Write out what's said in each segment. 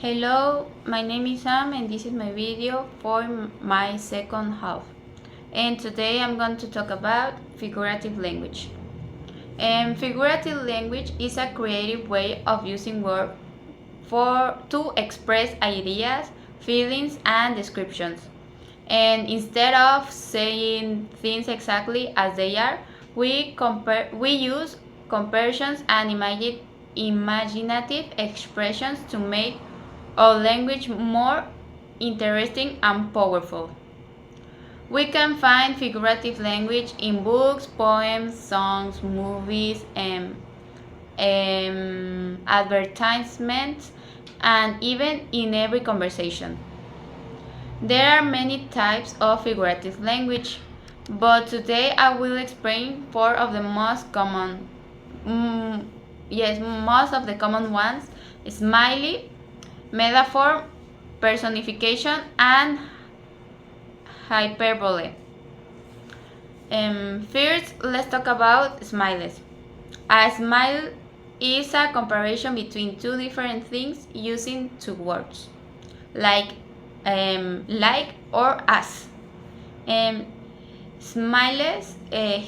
Hello, my name is Sam and this is my video for my second half. And today I'm going to talk about figurative language. Figurative language is a creative way of using words to express ideas, feelings, and descriptions. And instead of saying things exactly as they are, we use comparisons and imaginative expressions to make our language more interesting and powerful. We can find figurative language in books, poems, songs, movies, advertisements, and even in every conversation. There are many types of figurative language, but today I will explain four of the most common. Most of the common ones: smiley, metaphor, personification, and hyperbole. First, let's talk about smiles. A smile is a comparison between two different things using two words, like or as. Smiles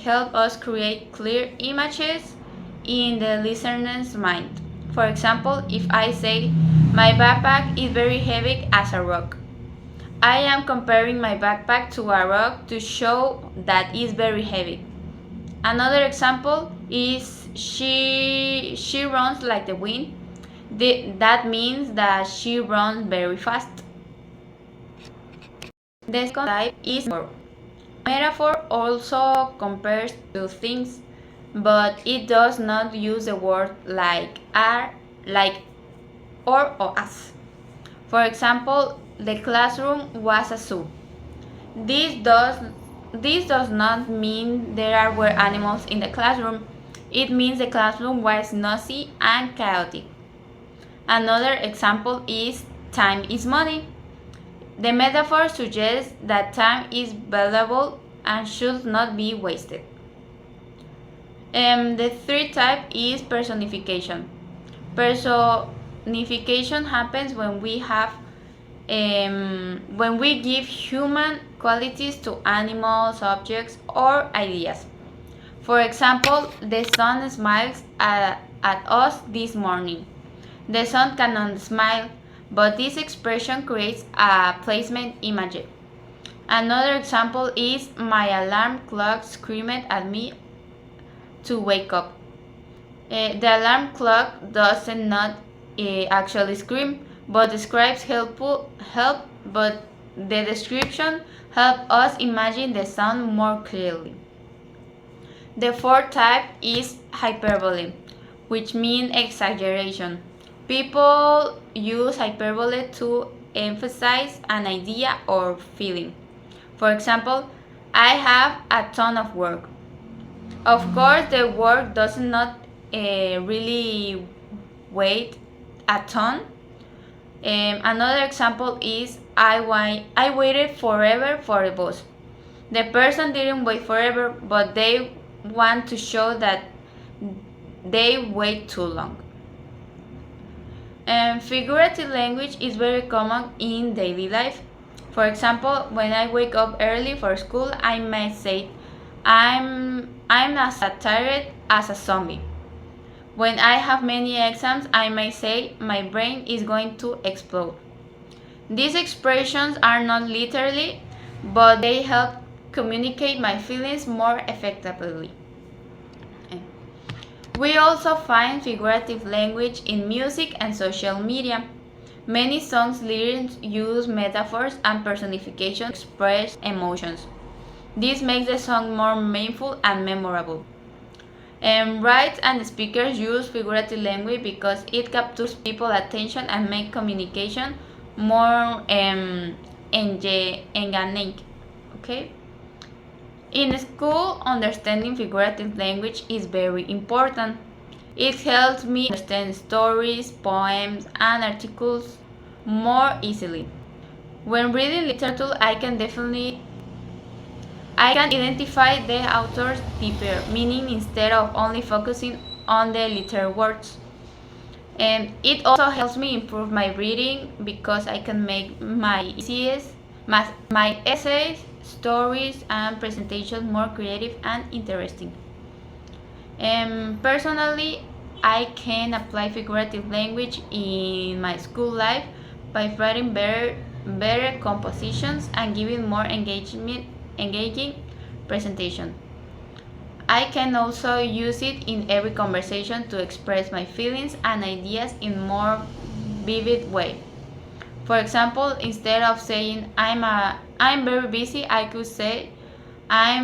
help us create clear images in the listener's mind. For example, if I say, my backpack is very heavy as a rock, I am comparing my backpack to a rock to show that it's very heavy. Another example is she runs like the wind. That means that she runs very fast. The second type is metaphor. Metaphor also compares two things, but it does not use the word like, are, like, or as. For example, the classroom was a zoo. This does not mean there were animals in the classroom. It means the classroom was noisy and chaotic. Another example is time is money. The metaphor suggests that time is valuable and should not be wasted. The third type is personification. Personification happens when we give human qualities to animals, objects, or ideas. For example, the sun smiles at us this morning. The sun cannot smile, but this expression creates a placement image. Another example is my alarm clock screamed at me to wake up. The alarm clock does not actually scream, but describes help, but the description helps us imagine the sound more clearly. The fourth type is hyperbole, which means exaggeration. People use hyperbole to emphasize an idea or feeling. For example, I have a ton of work. Of course, the work does not really weigh a ton. Another example is I waited forever for the bus. The person didn't wait forever, but they want to show that they wait too long. Figurative language is very common in daily life. For example, when I wake up early for school, I might say, I'm as tired as a zombie. When I have many exams, I might say, my brain is going to explode. These expressions are not literally, but they help communicate my feelings more effectively. We also find figurative language in music and social media. Many songs lyrics use metaphors and personification to express emotions. This makes the song more meaningful and memorable. Writers and speakers use figurative language because it captures people's attention and makes communication more engaging. Okay? In school, understanding figurative language is very important. It helps me understand stories, poems, and articles more easily. When reading literature, I can identify the authors deeper, meaning instead of only focusing on the literal words. And it also helps me improve my reading because I can make my essays, stories, and presentations more creative and interesting. Personally, I can apply figurative language in my school life by writing better compositions and giving more engaging presentation. I can also use it in every conversation to express my feelings and ideas in more vivid way. For example, instead of saying I'm very busy, I could say I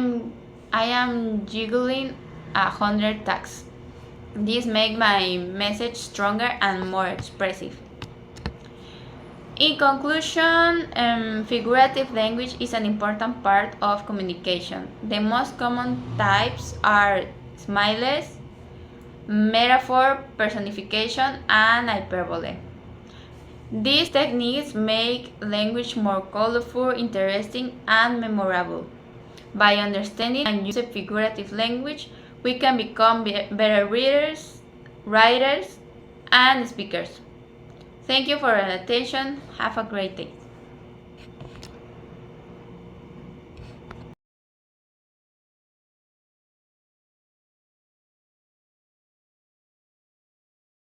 am juggling 100 tasks. This makes my message stronger and more expressive. In conclusion, figurative language is an important part of communication. The most common types are smiles, metaphor, personification, and hyperbole. These techniques make language more colorful, interesting, and memorable. By understanding and using figurative language, we can become better readers, writers, and speakers. Thank you for your attention. Have a great day.